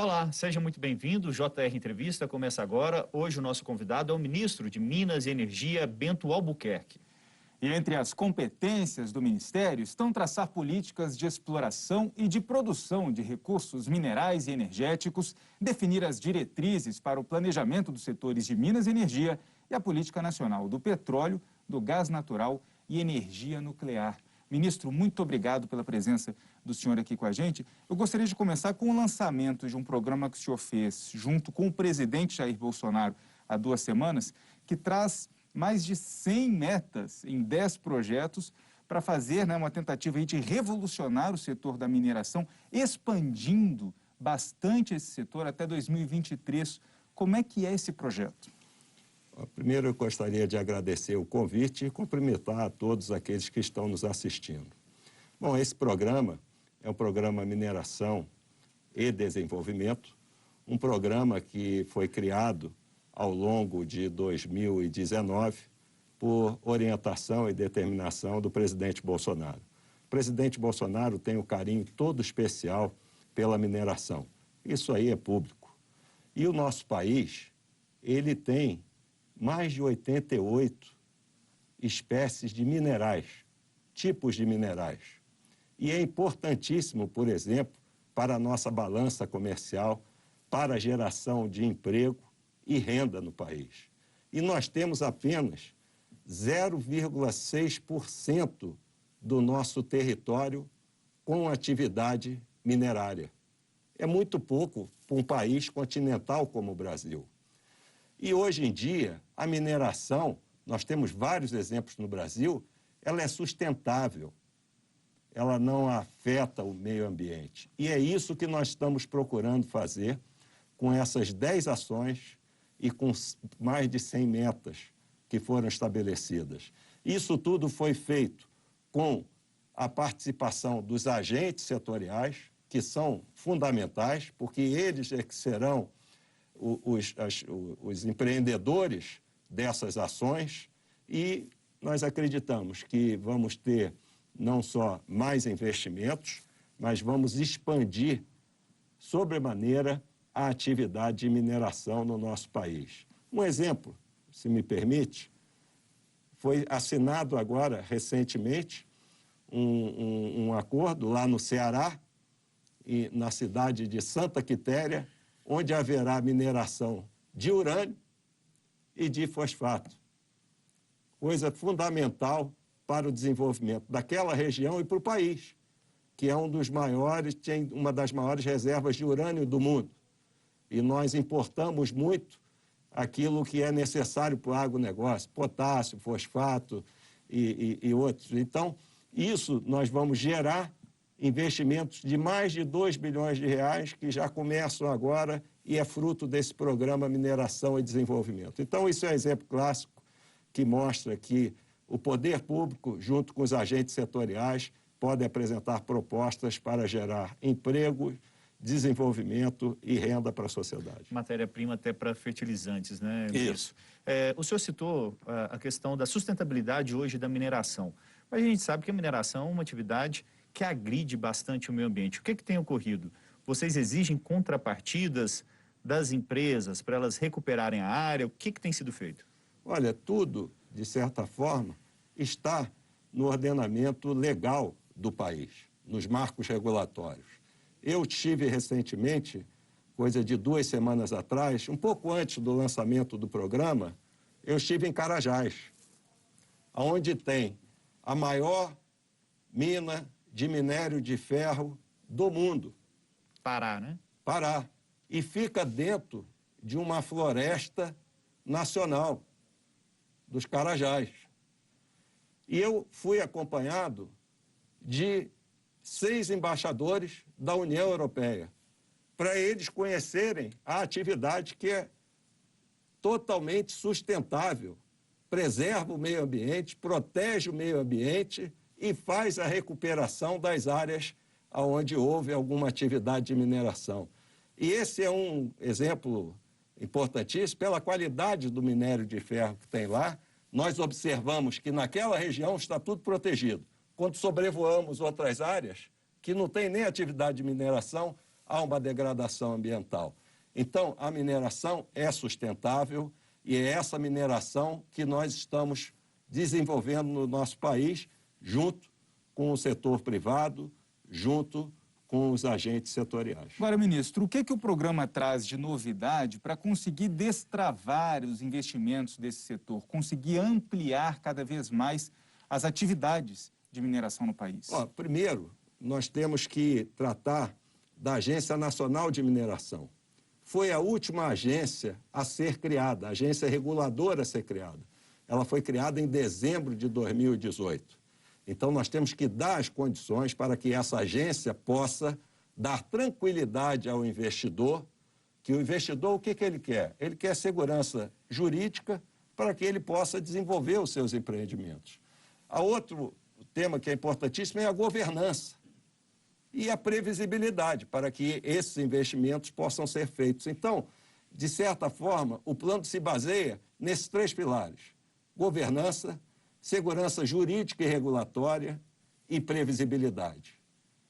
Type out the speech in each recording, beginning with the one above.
Olá, seja muito bem-vindo. O JR Entrevista começa agora. Hoje o nosso convidado é o ministro de Minas e Energia, Bento Albuquerque. E entre as competências do Ministério estão traçar políticas de exploração e de produção de recursos minerais e energéticos, definir as diretrizes para o planejamento dos setores de Minas e Energia e a Política Nacional do Petróleo, do Gás Natural e Energia Nuclear. Ministro, muito obrigado pela presença do senhor aqui com a gente. Eu gostaria de começar com o lançamento de um programa que o senhor fez junto com o presidente Jair Bolsonaro há 2 semanas, que traz mais de 100 metas em 10 projetos para fazer uma tentativa aí de revolucionar o setor da mineração, expandindo bastante esse setor até 2023. Como é que é esse projeto? Primeiro, eu gostaria de agradecer o convite e cumprimentar a todos aqueles que estão nos assistindo. Bom, esse programa é um programa Mineração e Desenvolvimento, um programa que foi criado ao longo de 2019 por orientação e determinação do presidente Bolsonaro. O presidente Bolsonaro tem um carinho todo especial pela mineração. Isso aí é público. E o nosso país, ele tem mais de 88 espécies de minerais, tipos de minerais. E é importantíssimo, por exemplo, para a nossa balança comercial, para a geração de emprego e renda no país. E nós temos apenas 0,6% do nosso território com atividade minerária. É muito pouco para um país continental como o Brasil. E hoje em dia, a mineração, nós temos vários exemplos no Brasil, ela é sustentável, ela não afeta o meio ambiente. E é isso que nós estamos procurando fazer com essas 10 ações e com mais de 100 metas que foram estabelecidas. Isso tudo foi feito com a participação dos agentes setoriais, que são fundamentais, porque eles é que serão os empreendedores dessas ações, e nós acreditamos que vamos ter não só mais investimentos, mas vamos expandir sobremaneira a atividade de mineração no nosso país. Um exemplo, se me permite, foi assinado agora, recentemente, um acordo lá no Ceará, e na cidade de Santa Quitéria, onde haverá mineração de urânio e de fosfato. Coisa fundamental para o desenvolvimento daquela região e para o país, que é um dos maiores, tem uma das maiores reservas de urânio do mundo. E nós importamos muito aquilo que é necessário para o agronegócio, potássio, fosfato e outros. Então, isso nós vamos gerar investimentos de mais de 2 bilhões de reais que já começam agora e é fruto desse programa Mineração e Desenvolvimento. Então, isso é um exemplo clássico que mostra que o poder público, junto com os agentes setoriais, pode apresentar propostas para gerar emprego, desenvolvimento e renda para a sociedade. Matéria-prima até para fertilizantes, né? Isso. O senhor citou a questão da sustentabilidade hoje da mineração. Mas a gente sabe que a mineração é uma atividade que agride bastante o meio ambiente. O que tem ocorrido? Vocês exigem contrapartidas das empresas para elas recuperarem a área? O que tem sido feito? Olha, tudo, de certa forma, está no ordenamento legal do país, nos marcos regulatórios. Eu estive recentemente, coisa de 2 semanas atrás, um pouco antes do lançamento do programa, eu estive em Carajás, onde tem a maior mina de minério de ferro do mundo. Pará, né? Pará. E fica dentro de uma floresta nacional dos Carajás. E eu fui acompanhado de 6 embaixadores da União Europeia, para eles conhecerem a atividade que é totalmente sustentável, preserva o meio ambiente, protege o meio ambiente e faz a recuperação das áreas onde houve alguma atividade de mineração. E esse é um exemplo importantíssimo pela qualidade do minério de ferro que tem lá. Nós observamos que naquela região está tudo protegido. Quando sobrevoamos outras áreas, que não tem nem atividade de mineração, há uma degradação ambiental. Então, a mineração é sustentável e é essa mineração que nós estamos desenvolvendo no nosso país, junto com o setor privado, junto com os agentes setoriais. Agora, ministro, o que o programa traz de novidade para conseguir destravar os investimentos desse setor, conseguir ampliar cada vez mais as atividades de mineração no país? Primeiro, nós temos que tratar da Agência Nacional de Mineração. Foi a última agência a ser criada, a agência reguladora a ser criada. Ela foi criada em dezembro de 2018. Então, nós temos que dar as condições para que essa agência possa dar tranquilidade ao investidor, que o investidor, o que ele quer? Ele quer segurança jurídica para que ele possa desenvolver os seus empreendimentos. Outro tema que é importantíssimo é a governança e a previsibilidade para que esses investimentos possam ser feitos. Então, de certa forma, o plano se baseia nesses 3 pilares: governança, segurança jurídica e regulatória e previsibilidade.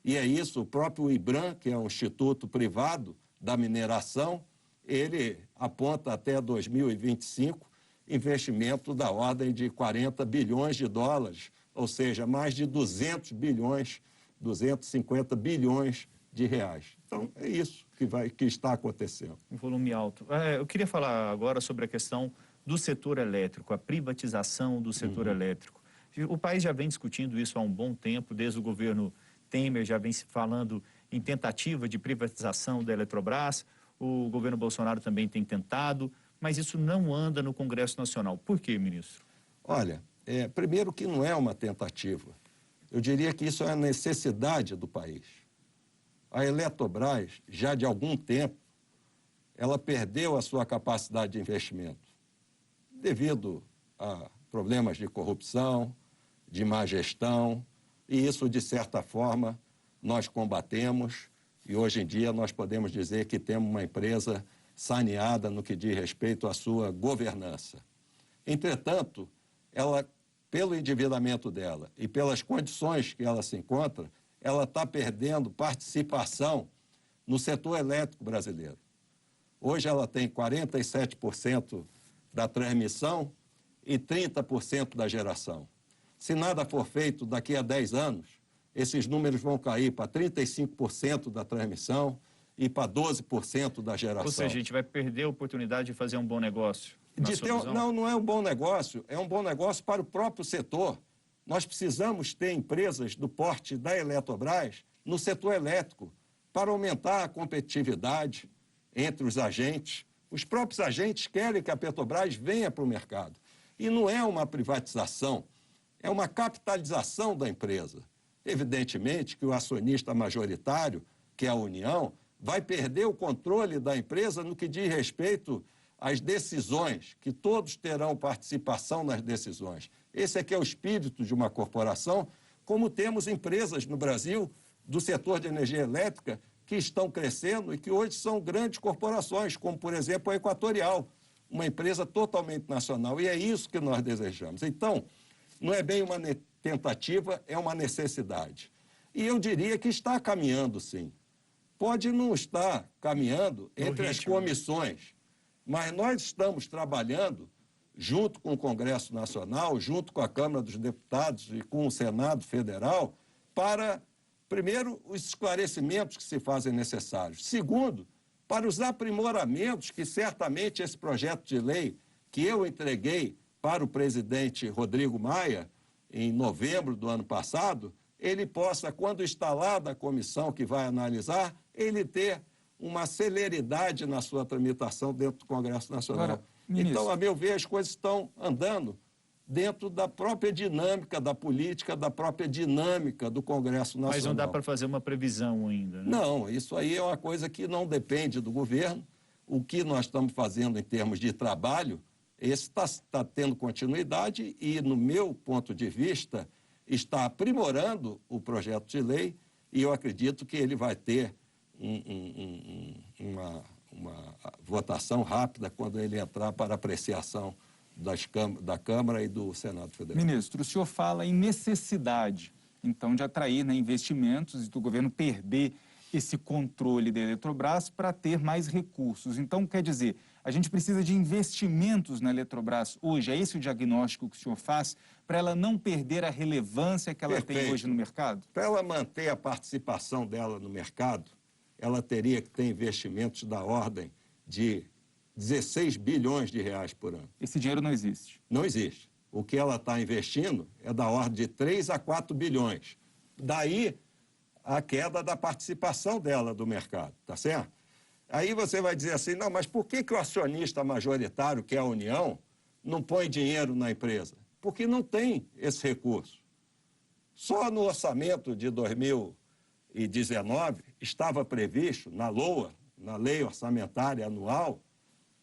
E é isso, o próprio IBRAM, que é um instituto privado da mineração, ele aponta até 2025 investimento da ordem de 40 bilhões de dólares, ou seja, mais de 200 bilhões, 250 bilhões de reais. Então, é isso que está acontecendo. Um volume alto. Eu queria falar agora sobre a questão do setor elétrico, a privatização do setor elétrico. O país já vem discutindo isso há um bom tempo, desde o governo Temer já vem se falando em tentativa de privatização da Eletrobras, o governo Bolsonaro também tem tentado, mas isso não anda no Congresso Nacional. Por quê, ministro? Olha, primeiro que não é uma tentativa. Eu diria que isso é a necessidade do país. A Eletrobras, já de algum tempo, ela perdeu a sua capacidade de investimento devido a problemas de corrupção, de má gestão, e isso, de certa forma, nós combatemos, e hoje em dia nós podemos dizer que temos uma empresa saneada no que diz respeito à sua governança. Entretanto, ela, pelo endividamento dela e pelas condições que ela se encontra, ela está perdendo participação no setor elétrico brasileiro. Hoje ela tem 47% da transmissão e 30% da geração. Se nada for feito daqui a 10 anos, esses números vão cair para 35% da transmissão e para 12% da geração. Ou seja, a gente vai perder a oportunidade de fazer um bom negócio. Não é um bom negócio, é um bom negócio para o próprio setor. Nós precisamos ter empresas do porte da Eletrobras no setor elétrico para aumentar a competitividade entre os agentes. Os próprios agentes querem que a Petrobras venha para o mercado. E não é uma privatização, é uma capitalização da empresa. Evidentemente que o acionista majoritário, que é a União, vai perder o controle da empresa no que diz respeito às decisões, que todos terão participação nas decisões. Esse é que é o espírito de uma corporação, como temos empresas no Brasil do setor de energia elétrica que estão crescendo e que hoje são grandes corporações, como, por exemplo, a Equatorial, uma empresa totalmente nacional. E é isso que nós desejamos. Então, não é bem uma tentativa, é uma necessidade. E eu diria que está caminhando, sim. Pode não estar caminhando entre as comissões, mas nós estamos trabalhando junto com o Congresso Nacional, junto com a Câmara dos Deputados e com o Senado Federal, para, primeiro, os esclarecimentos que se fazem necessários. Segundo, para os aprimoramentos que certamente esse projeto de lei que eu entreguei para o presidente Rodrigo Maia, em novembro do ano passado, ele possa, quando instalada a comissão que vai analisar, ele ter uma celeridade na sua tramitação dentro do Congresso Nacional. Agora, ministro, então, a meu ver, as coisas estão andando dentro da própria dinâmica da política, da própria dinâmica do Congresso Nacional. Mas não dá para fazer uma previsão ainda, né? Não, isso aí é uma coisa que não depende do governo. O que nós estamos fazendo em termos de trabalho, esse está tendo continuidade e, no meu ponto de vista, está aprimorando o projeto de lei e eu acredito que ele vai ter uma votação rápida quando ele entrar para apreciação da Câmara e do Senado Federal. Ministro, o senhor fala em necessidade, então, de atrair, né, investimentos e do governo perder esse controle da Eletrobras para ter mais recursos. Então, quer dizer, a gente precisa de investimentos na Eletrobras hoje. É esse o diagnóstico que o senhor faz para ela não perder a relevância que ela tem hoje no mercado? Para ela manter a participação dela no mercado, ela teria que ter investimentos da ordem de 16 bilhões de reais por ano. Esse dinheiro não existe. Não existe. O que ela está investindo é da ordem de 3 a 4 bilhões. Daí a queda da participação dela do mercado, tá certo? Aí você vai dizer assim, não, mas por que o acionista majoritário, que é a União, não põe dinheiro na empresa? Porque não tem esse recurso. Só no orçamento de 2019 estava previsto, na LOA, na Lei Orçamentária Anual,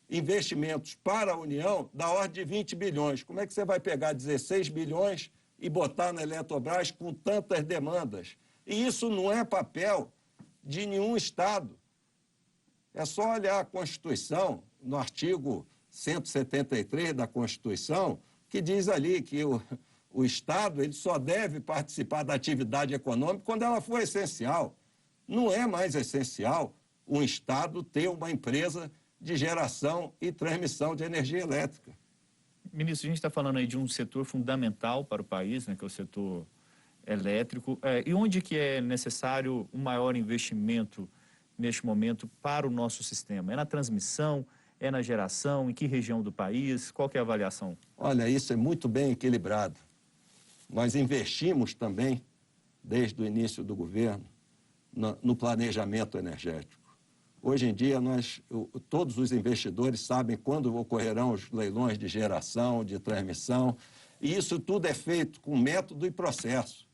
investimentos para a União da ordem de 20 bilhões. Como é que você vai pegar 16 bilhões e botar na Eletrobras com tantas demandas? E isso não é papel de nenhum Estado. É só olhar a Constituição, no artigo 173 da Constituição, que diz ali que o Estado ele só deve participar da atividade econômica quando ela for essencial. Não é mais essencial um Estado ter uma empresa de geração e transmissão de energia elétrica. Ministro, a gente está falando aí de um setor fundamental para o país, né, que é o setor elétrico. E onde que é necessário um maior investimento neste momento para o nosso sistema? É na transmissão? É na geração? Em que região do país? Qual que é a avaliação? Olha, isso é muito bem equilibrado. Nós investimos também, desde o início do governo, no planejamento energético. Hoje em dia, todos os investidores sabem quando ocorrerão os leilões de geração, de transmissão, e isso tudo é feito com método e processo.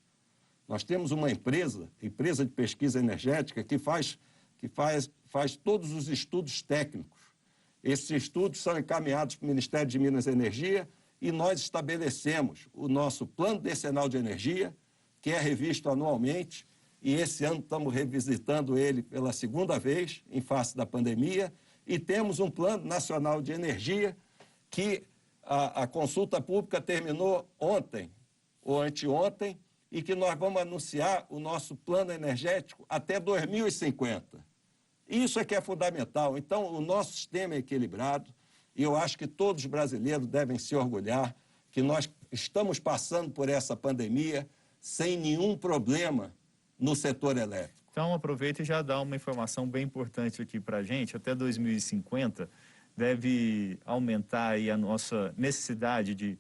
Nós temos uma empresa de pesquisa energética, que faz todos os estudos técnicos. Esses estudos são encaminhados para o Ministério de Minas e Energia e nós estabelecemos o nosso plano decenal de energia, que é revisto anualmente, e esse ano estamos revisitando ele pela segunda vez, em face da pandemia, e temos um plano nacional de energia que a consulta pública terminou ontem ou anteontem, e que nós vamos anunciar o nosso plano energético até 2050. Isso é que é fundamental. Então, o nosso sistema é equilibrado e eu acho que todos os brasileiros devem se orgulhar que nós estamos passando por essa pandemia sem nenhum problema no setor elétrico. Então, aproveita e já dá uma informação bem importante aqui para a gente. Até 2050 deve aumentar aí a nossa necessidade de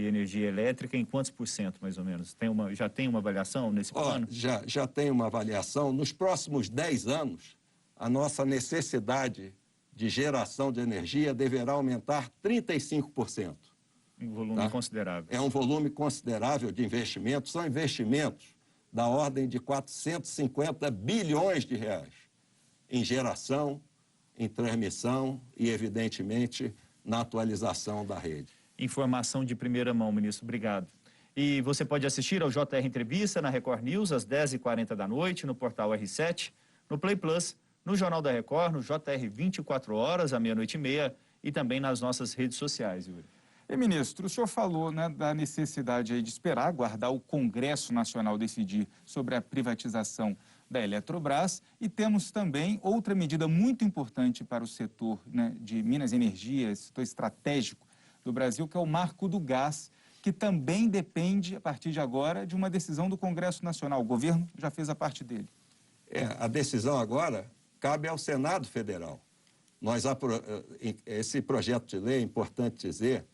energia elétrica em quantos por cento, mais ou menos? Já tem uma avaliação nesse plano? Já tem uma avaliação. Nos próximos 10 anos, a nossa necessidade de geração de energia deverá aumentar 35%. Um volume considerável. É um volume considerável de investimentos. São investimentos da ordem de 450 bilhões de reais em geração, em transmissão e, evidentemente, na atualização da rede. Informação de primeira mão, ministro. Obrigado. E você pode assistir ao JR Entrevista na Record News às 10h40 da noite, no portal R7, no Play Plus, no Jornal da Record, no JR 24 horas, à meia-noite e meia, e também nas nossas redes sociais, Yuri. E, ministro, o senhor falou, né, da necessidade aí de esperar, aguardar o Congresso Nacional decidir sobre a privatização da Eletrobras, e temos também outra medida muito importante para o setor, né, de Minas e Energia, setor estratégico do Brasil, que é o Marco do Gás, que também depende, a partir de agora, de uma decisão do Congresso Nacional. O governo já fez a parte dele. A decisão agora cabe ao Senado Federal. Esse projeto de lei, é importante dizer,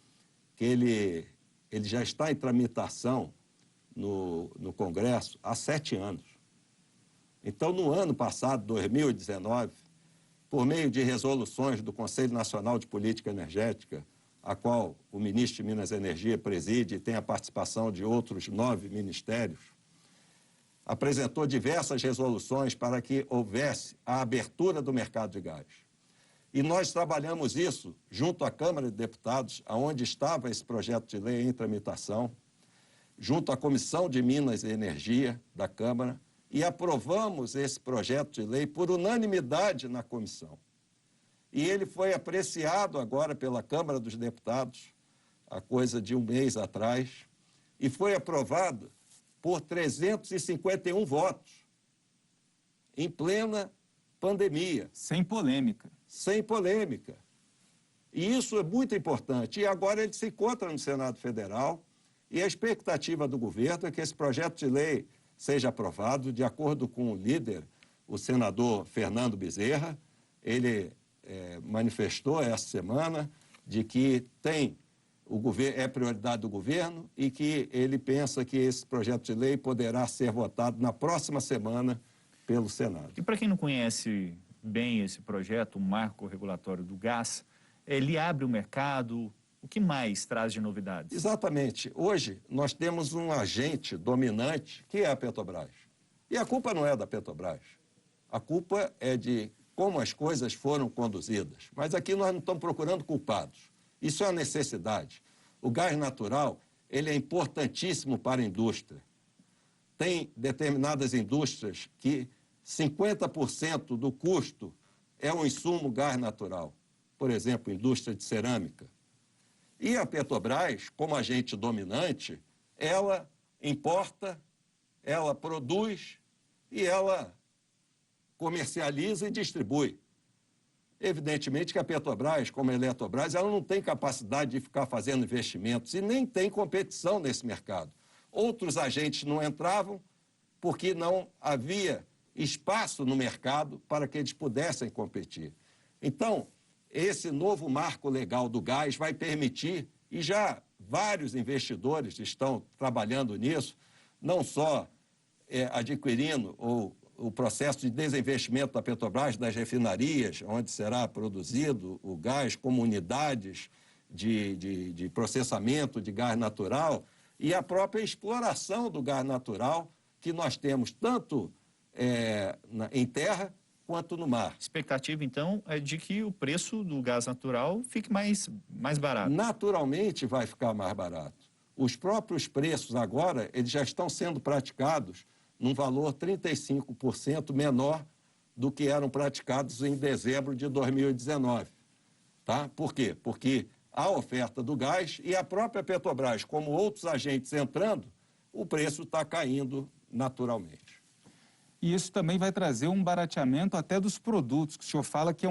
que ele já está em tramitação no Congresso há 7 anos. Então, no ano passado, 2019, por meio de resoluções do Conselho Nacional de Política Energética, a qual o ministro de Minas e Energia preside e tem a participação de outros 9 ministérios, apresentou diversas resoluções para que houvesse a abertura do mercado de gás. E nós trabalhamos isso junto à Câmara de Deputados, onde estava esse projeto de lei em tramitação, junto à Comissão de Minas e Energia da Câmara, e aprovamos esse projeto de lei por unanimidade na comissão. E ele foi apreciado agora pela Câmara dos Deputados, há coisa de um mês atrás, e foi aprovado por 351 votos, em plena pandemia. Sem polêmica. Sem polêmica. E isso é muito importante. E agora ele se encontra no Senado Federal e a expectativa do governo é que esse projeto de lei seja aprovado, de acordo com o líder, o senador Fernando Bezerra. Ele manifestou essa semana de que é prioridade do governo e que ele pensa que esse projeto de lei poderá ser votado na próxima semana pelo Senado. E para quem não conhece bem esse projeto, o Marco Regulatório do Gás, ele abre o mercado. O que mais traz de novidades? Exatamente. Hoje nós temos um agente dominante que é a Petrobras. E a culpa não é da Petrobras. A culpa é de como as coisas foram conduzidas. Mas aqui nós não estamos procurando culpados. Isso é uma necessidade. O gás natural, ele é importantíssimo para a indústria. Tem determinadas indústrias que 50% do custo é o insumo gás natural. Por exemplo, indústria de cerâmica. E a Petrobras, como agente dominante, ela importa, ela produz e ela comercializa e distribui. Evidentemente que a Petrobras, como a Eletrobras, ela não tem capacidade de ficar fazendo investimentos e nem tem competição nesse mercado. Outros agentes não entravam porque não havia espaço no mercado para que eles pudessem competir. Então, esse novo marco legal do gás vai permitir, e já vários investidores estão trabalhando nisso, não só adquirindo o processo de desinvestimento da Petrobras, das refinarias, onde será produzido o gás, como unidades de processamento de gás natural, e a própria exploração do gás natural que nós temos tanto em terra quanto no mar. A expectativa, então, é de que o preço do gás natural fique mais barato. Naturalmente vai ficar mais barato. Os próprios preços agora, eles já estão sendo praticados num valor 35% menor do que eram praticados em dezembro de 2019. Tá? Por quê? Porque a oferta do gás e a própria Petrobras, como outros agentes entrando, o preço está caindo naturalmente. E isso também vai trazer um barateamento até dos produtos, que o senhor fala que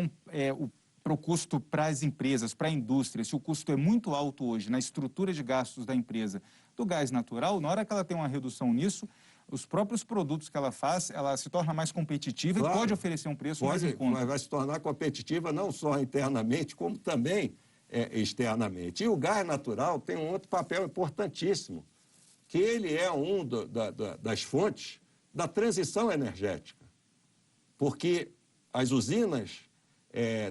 para o custo para as empresas, para a indústria. Se o custo é muito alto hoje na estrutura de gastos da empresa do gás natural, na hora que ela tem uma redução nisso, os próprios produtos que ela faz, ela se torna mais competitiva, claro, e pode oferecer um preço mais em conta. Vai se tornar competitiva não só internamente, como também externamente. E o gás natural tem um outro papel importantíssimo, que ele é das fontes da transição energética, porque as usinas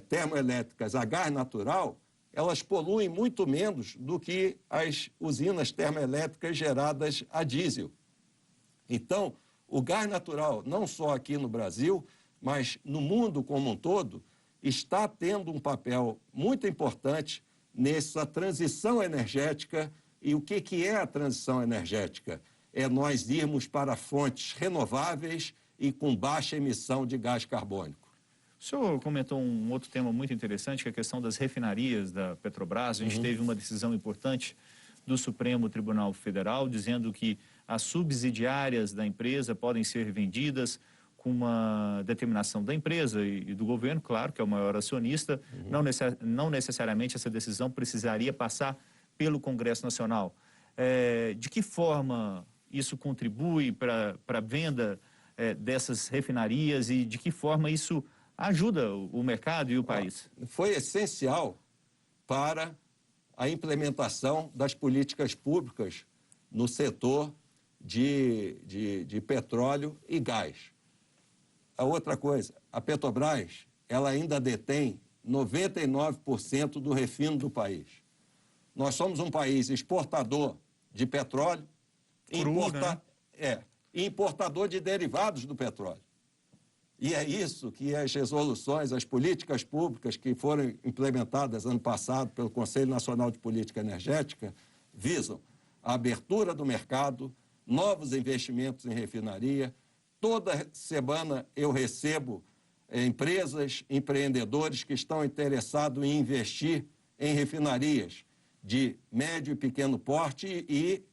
termoelétricas a gás natural, elas poluem muito menos do que as usinas termoelétricas geradas a diesel. Então, o gás natural, não só aqui no Brasil, mas no mundo como um todo, está tendo um papel muito importante nessa transição energética. E o que é a transição energética? É nós irmos para fontes renováveis e com baixa emissão de gás carbônico. O senhor comentou um outro tema muito interessante, que é a questão das refinarias da Petrobras. A gente teve uma decisão importante do Supremo Tribunal Federal, dizendo que as subsidiárias da empresa podem ser vendidas com uma determinação da empresa e do governo, claro, que é o maior acionista. Não necessariamente essa decisão precisaria passar pelo Congresso Nacional. De que forma isso contribui para a venda dessas refinarias e de que forma isso ajuda o mercado e o país? Foi essencial para a implementação das políticas públicas no setor de petróleo e gás. A outra coisa, a Petrobras, ela ainda detém 99% do refino do país. Nós somos um país exportador de petróleo, importador de derivados do petróleo. E é isso que as resoluções, as políticas públicas que foram implementadas ano passado pelo Conselho Nacional de Política Energética visam a abertura do mercado, novos investimentos em refinaria. Toda semana eu recebo empresas, empreendedores que estão interessados em investir em refinarias de médio e pequeno porte e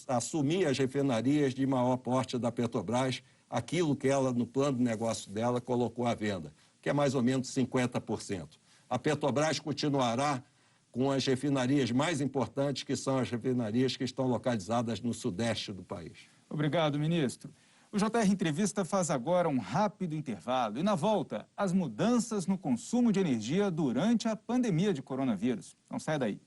assumir as refinarias de maior porte da Petrobras aquilo que ela, no plano de negócio dela, colocou à venda, que é mais ou menos 50%. A Petrobras continuará com as refinarias mais importantes, que são as refinarias que estão localizadas no sudeste do país. Obrigado, ministro. O JR Entrevista faz agora um rápido intervalo e, na volta, as mudanças no consumo de energia durante a pandemia de coronavírus. Não saia daí.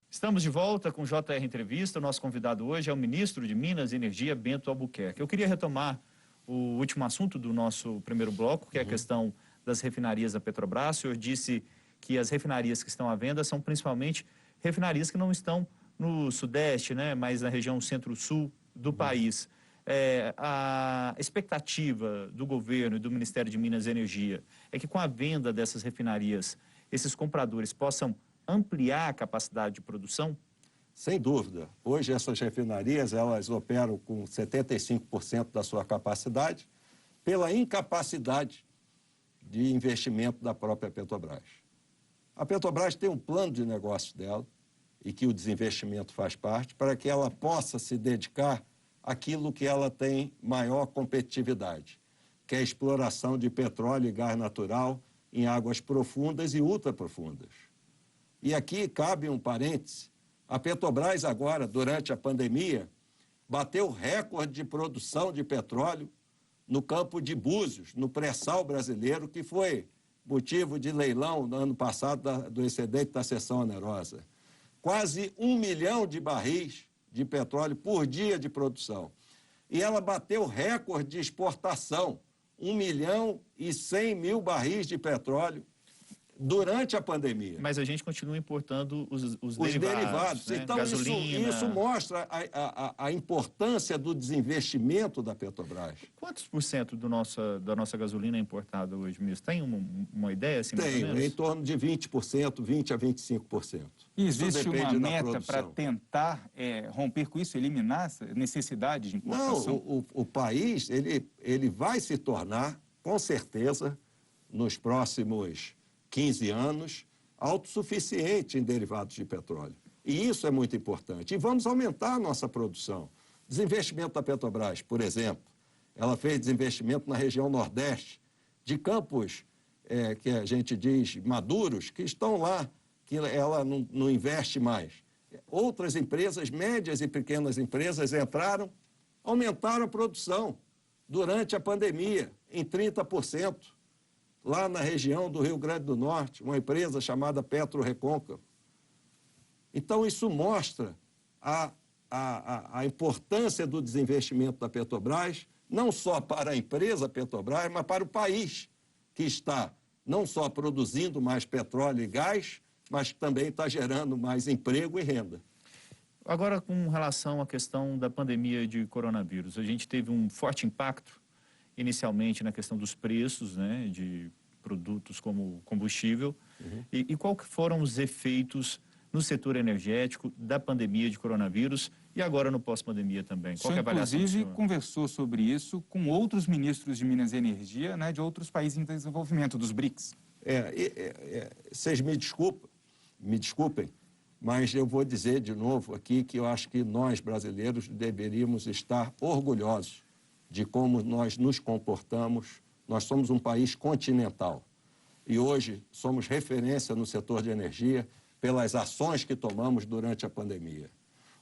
Estamos de volta com o JR Entrevista. O nosso convidado hoje é o ministro de Minas e Energia, Bento Albuquerque. Eu queria retomar o último assunto do nosso primeiro bloco, que é a questão das refinarias da Petrobras. O senhor disse que as refinarias que estão à venda são principalmente refinarias que não estão no sudeste, né, mas na região centro-sul do país. A expectativa do governo e do Ministério de Minas e Energia é que com a venda dessas refinarias, esses compradores possam ampliar a capacidade de produção? Sem dúvida. Hoje essas refinarias, elas operam com 75% da sua capacidade pela incapacidade de investimento da própria Petrobras. A Petrobras tem um plano de negócio dela, e que o desinvestimento faz parte, para que ela possa se dedicar àquilo que ela tem maior competitividade, que é a exploração de petróleo e gás natural em águas profundas e ultraprofundas. E aqui cabe um parêntese. A Petrobras agora, durante a pandemia, bateu recorde de produção de petróleo no campo de Búzios, no pré-sal brasileiro, que foi motivo de leilão no ano passado do excedente da seção onerosa. Quase 1 milhão de barris de petróleo por dia de produção. E ela bateu recorde de exportação, 1.100.000 barris de petróleo durante a pandemia. Mas a gente continua importando os derivados, né? Então, gasolina. isso mostra a importância do desinvestimento da Petrobras. Quantos por cento da nossa gasolina é importada hoje, ministro? Tem uma ideia? Assim, mais ou Tem, menos? em torno de 20%, 20% a 25%. E existe Isso depende uma da meta produção. para tentar romper com isso, eliminar essa necessidade de importação? Não, o país ele vai se tornar, com certeza, nos próximos 15 anos, autossuficiente em derivados de petróleo. E isso é muito importante. E vamos aumentar a nossa produção. Desinvestimento da Petrobras, por exemplo, ela fez desinvestimento na região Nordeste, de campos que a gente diz maduros, que estão lá, que ela não investe mais. Outras empresas, médias e pequenas empresas, entraram, aumentaram a produção durante a pandemia em 30%. Lá na região do Rio Grande do Norte, uma empresa chamada Petro Recôncavo. Então, isso mostra a importância do desinvestimento da Petrobras, não só para a empresa Petrobras, mas para o país, que está não só produzindo mais petróleo e gás, mas também está gerando mais emprego e renda. Agora, com relação à questão da pandemia de coronavírus, a gente teve um forte impacto inicialmente na questão dos preços, né, de produtos como combustível. E qual que foram os efeitos no setor energético da pandemia de coronavírus e agora no pós-pandemia também? Qual que é a avaliação do inclusive, senhor? conversou sobre isso com outros ministros de Minas e Energia, né, de outros países em desenvolvimento, dos BRICS. Vocês me desculpem, mas eu vou dizer de novo aqui que eu acho que nós, brasileiros, deveríamos estar orgulhosos de como nós nos comportamos. Nós somos um país continental e hoje somos referência no setor de energia pelas ações que tomamos durante a pandemia.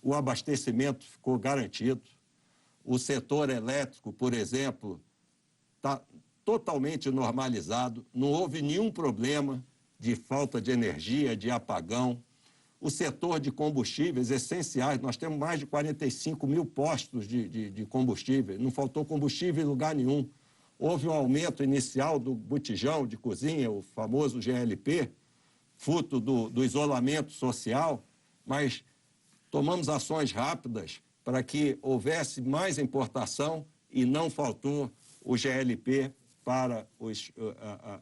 O abastecimento ficou garantido, o setor elétrico, por exemplo, está totalmente normalizado, não houve nenhum problema de falta de energia, de apagão. O setor de combustíveis essenciais, nós temos mais de 45 mil postos de combustível, não faltou combustível em lugar nenhum. Houve um aumento inicial do botijão de cozinha, o famoso GLP, fruto do isolamento social, mas tomamos ações rápidas para que houvesse mais importação e não faltou o GLP para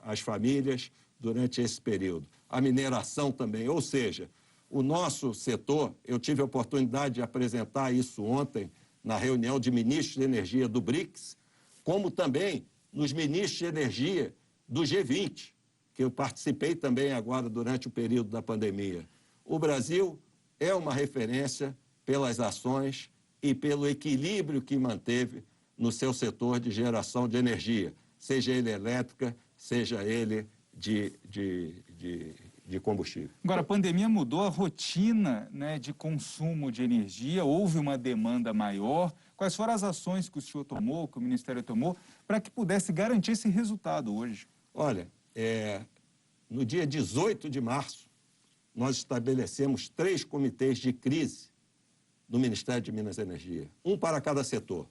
as famílias durante esse período. A mineração também, ou seja, o nosso setor, eu tive a oportunidade de apresentar isso ontem na reunião de ministros de energia do BRICS, como também nos ministros de energia do G20, que eu participei também agora durante o período da pandemia. O Brasil é uma referência pelas ações e pelo equilíbrio que manteve no seu setor de geração de energia, seja ele elétrica, seja ele de combustível. Agora, a pandemia mudou a rotina, né, de consumo de energia, houve uma demanda maior. Quais foram as ações que o senhor tomou, que o Ministério tomou, para que pudesse garantir esse resultado hoje? Olha, no dia 18 de março, nós estabelecemos 3 comitês de crise no Ministério de Minas e Energia, um para cada setor.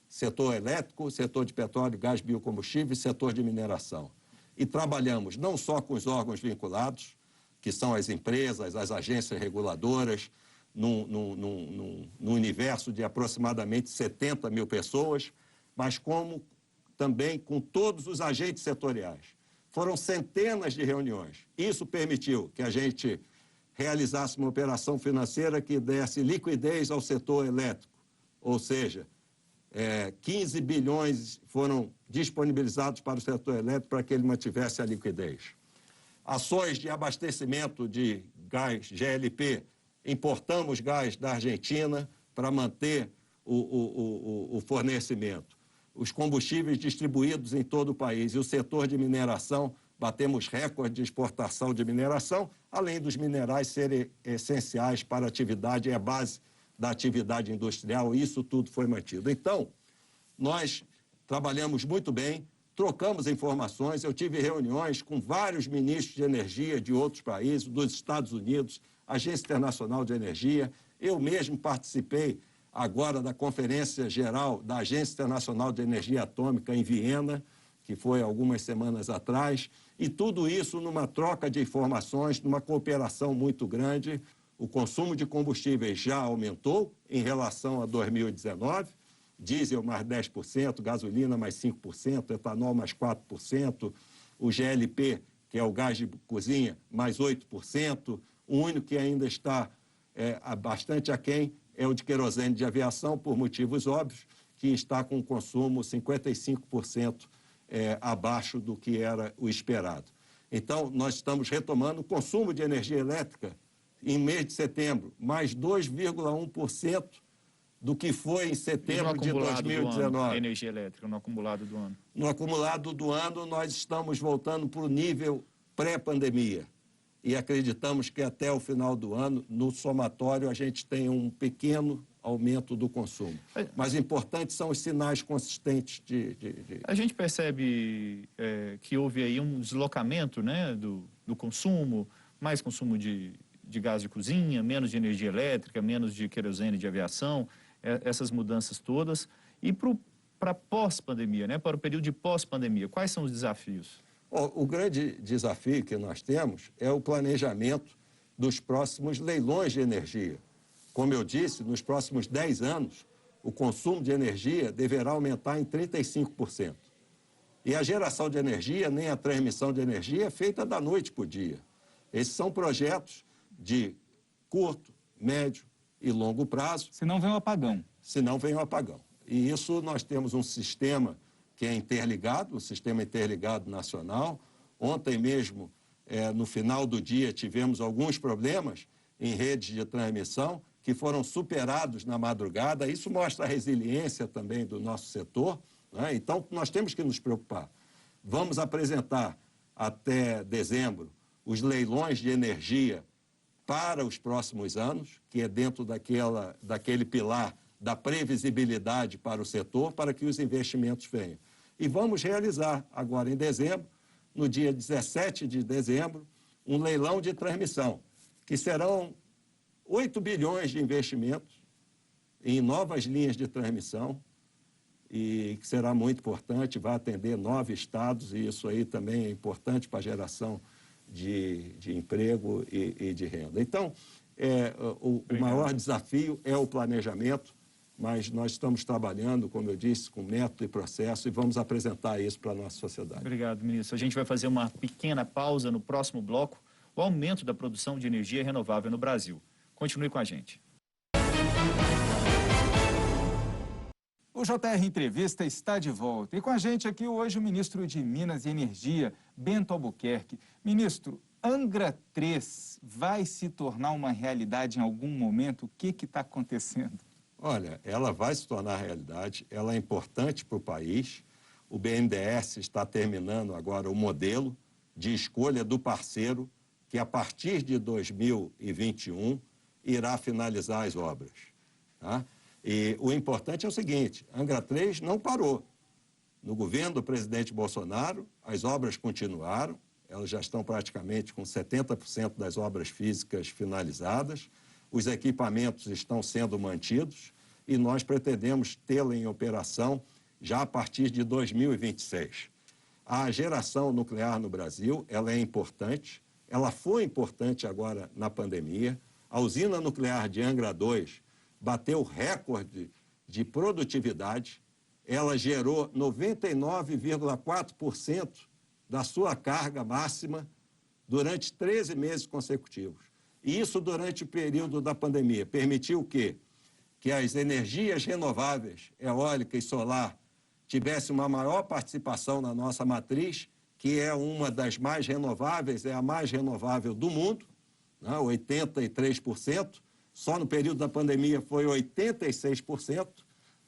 Setor elétrico, setor de petróleo, gás, biocombustível e setor de mineração. E trabalhamos não só com os órgãos vinculados, que são as empresas, as agências reguladoras, num universo de aproximadamente 70 mil pessoas, mas como também com todos os agentes setoriais. Foram centenas de reuniões. Isso permitiu que a gente realizasse uma operação financeira que desse liquidez ao setor elétrico, ou seja, 15 bilhões foram disponibilizados para o setor elétrico para que ele mantivesse a liquidez. Ações de abastecimento de gás GLP, importamos gás da Argentina para manter o fornecimento. Os combustíveis distribuídos em todo o país e o setor de mineração, batemos recorde de exportação de mineração, além dos minerais serem essenciais para a atividade, é a base da atividade industrial, isso tudo foi mantido. Então, nós trabalhamos muito bem, trocamos informações, eu tive reuniões com vários ministros de energia de outros países, dos Estados Unidos, Agência Internacional de Energia, eu mesmo participei agora da Conferência Geral da Agência Internacional de Energia Atômica em Viena, que foi algumas semanas atrás, e tudo isso numa troca de informações, numa cooperação muito grande. O consumo de combustíveis já aumentou em relação a 2019, diesel mais 10%, gasolina mais 5%, etanol mais 4%, o GLP, que é o gás de cozinha, mais 8%, o único que ainda está bastante aquém é o de querosene de aviação, por motivos óbvios, que está com consumo 55% abaixo do que era o esperado. Então, nós estamos retomando o consumo de energia elétrica em mês de setembro, mais 2,1% do que foi em setembro de 2019. Energia elétrica, no acumulado do ano. No acumulado do ano, nós estamos voltando para o nível pré-pandemia. E acreditamos que até o final do ano, no somatório, a gente tem um pequeno aumento do consumo. Mas importantes são os sinais consistentes A gente percebe que houve aí um deslocamento, né, do consumo, mais consumo de gás de cozinha, menos de energia elétrica, menos de querosene de aviação, essas mudanças todas. E para pós-pandemia, né, para o período de pós-pandemia, quais são os desafios? O grande desafio que nós temos é o planejamento dos próximos leilões de energia. Como eu disse, nos próximos 10 anos, o consumo de energia deverá aumentar em 35%. E a geração de energia, nem a transmissão de energia, é feita da noite para o dia. Esses são projetos de curto, médio e longo prazo. Se não vem um apagão. Se não vem um apagão. E isso nós temos um sistema que é interligado, o Sistema Interligado Nacional. Ontem mesmo, no final do dia, tivemos alguns problemas em redes de transmissão que foram superados na madrugada. Isso mostra a resiliência também do nosso setor, né? Então, nós temos que nos preocupar. Vamos apresentar até dezembro os leilões de energia para os próximos anos, que é dentro daquele pilar da previsibilidade para o setor, para que os investimentos venham. E vamos realizar agora em dezembro, no dia 17 de dezembro, um leilão de transmissão, que serão 8 bilhões de investimentos em novas linhas de transmissão, e que será muito importante, vai atender 9 estados, e isso aí também é importante para a geração de emprego e de renda. Então, o maior desafio é o planejamento, mas nós estamos trabalhando, como eu disse, com método e processo e vamos apresentar isso para a nossa sociedade. Obrigado, ministro. A gente vai fazer uma pequena pausa no próximo bloco, o aumento da produção de energia renovável no Brasil. Continue com a gente. O JR Entrevista está de volta. E com a gente aqui hoje o ministro de Minas e Energia, Bento Albuquerque. Ministro, Angra 3 vai se tornar uma realidade em algum momento? O que está acontecendo? Olha, ela vai se tornar realidade, ela é importante para o país. O BNDES está terminando agora o modelo de escolha do parceiro, que a partir de 2021 irá finalizar as obras. Tá? E o importante é o seguinte, Angra 3 não parou. No governo do presidente Bolsonaro, as obras continuaram, elas já estão praticamente com 70% das obras físicas finalizadas, os equipamentos estão sendo mantidos e nós pretendemos tê-la em operação já a partir de 2026. A geração nuclear no Brasil, ela é importante, ela foi importante agora na pandemia. A usina nuclear de Angra 2 bateu recorde de produtividade, ela gerou 99,4% da sua carga máxima durante 13 meses consecutivos. E isso durante o período da pandemia. Permitiu o quê? Que as energias renováveis, eólica e solar, tivessem uma maior participação na nossa matriz, que é uma das mais renováveis, é a mais renovável do mundo, né? 83%. Só no período da pandemia foi 86%,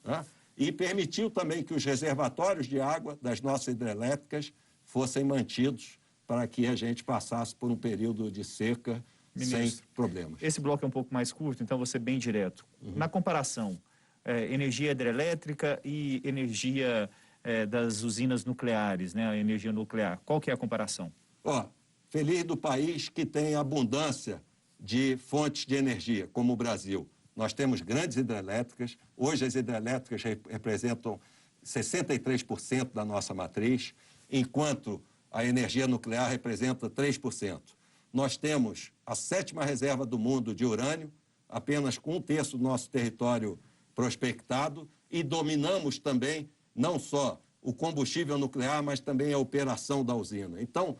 né? E permitiu também que os reservatórios de água das nossas hidrelétricas fossem mantidos para que a gente passasse por um período de seca sem problemas. Esse bloco é um pouco mais curto, então vou ser bem direto. Na comparação, energia hidrelétrica e energia das usinas nucleares, né, a energia nuclear, qual que é a comparação? Feliz do país que tem abundância de fontes de energia, como o Brasil. Nós temos grandes hidrelétricas, hoje as hidrelétricas representam 63% da nossa matriz, enquanto a energia nuclear representa 3%. Nós temos a 7ª reserva do mundo de urânio, apenas com 1/3 do nosso território prospectado, e dominamos também não só o combustível nuclear, mas também a operação da usina. Então,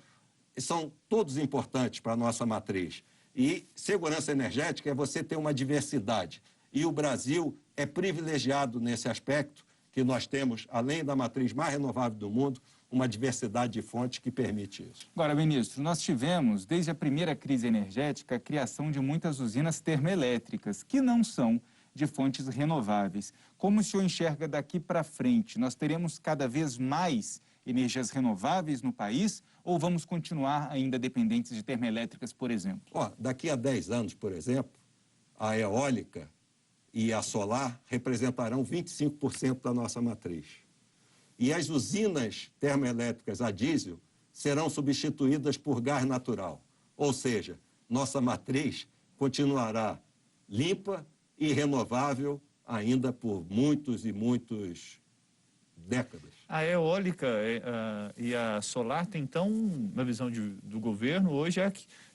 são todos importantes para a nossa matriz. E segurança energética é você ter uma diversidade. E o Brasil é privilegiado nesse aspecto, que nós temos, além da matriz mais renovável do mundo, uma diversidade de fontes que permite isso. Agora, ministro, nós tivemos, desde a primeira crise energética, a criação de muitas usinas termoelétricas, que não são de fontes renováveis. Como o senhor enxerga daqui para frente? Nós teremos cada vez mais energias renováveis no país ou vamos continuar ainda dependentes de termoelétricas, por exemplo? Daqui a 10 anos, por exemplo, a eólica e a solar representarão 25% da nossa matriz. E as usinas termoelétricas a diesel serão substituídas por gás natural. Ou seja, nossa matriz continuará limpa e renovável ainda por muitos e muitos décadas. A eólica e a solar tem, então, na visão do governo, hoje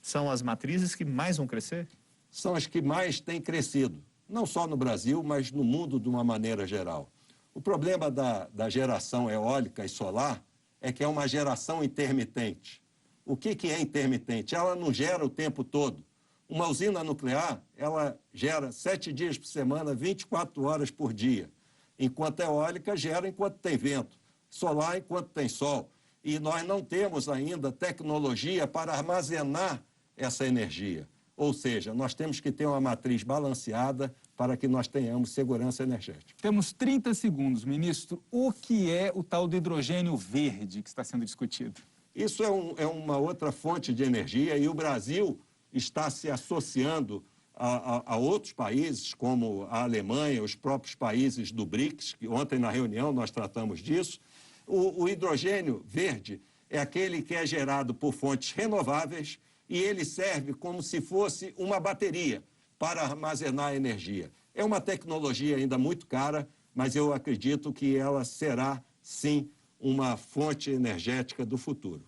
são as matrizes que mais vão crescer? São as que mais têm crescido, não só no Brasil, mas no mundo de uma maneira geral. O problema da geração eólica e solar é que é uma geração intermitente. O que é intermitente? Ela não gera o tempo todo. Uma usina nuclear, ela gera 7 dias por semana, 24 horas por dia, enquanto a eólica gera enquanto tem vento, solar enquanto tem sol. E nós não temos ainda tecnologia para armazenar essa energia. Ou seja, nós temos que ter uma matriz balanceada para que nós tenhamos segurança energética. Temos 30 segundos, ministro. O que é o tal do hidrogênio verde que está sendo discutido? Isso é uma outra fonte de energia e o Brasil está se associando a outros países, como a Alemanha, os próprios países do BRICS, que ontem na reunião nós tratamos disso. O hidrogênio verde é aquele que é gerado por fontes renováveis e ele serve como se fosse uma bateria para armazenar energia. É uma tecnologia ainda muito cara, mas eu acredito que ela será, sim, uma fonte energética do futuro.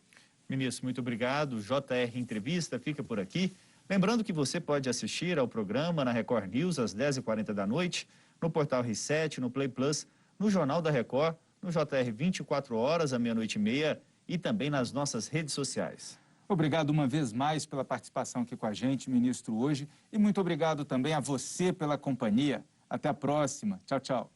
Ministro, muito obrigado. JR Entrevista fica por aqui. Lembrando que você pode assistir ao programa na Record News às 10h40 da noite, no portal R7, no Play Plus, no Jornal da Record, no JR 24 horas, à 00h30 e também nas nossas redes sociais. Obrigado uma vez mais pela participação aqui com a gente, ministro, hoje. E muito obrigado também a você pela companhia. Até a próxima. Tchau, tchau.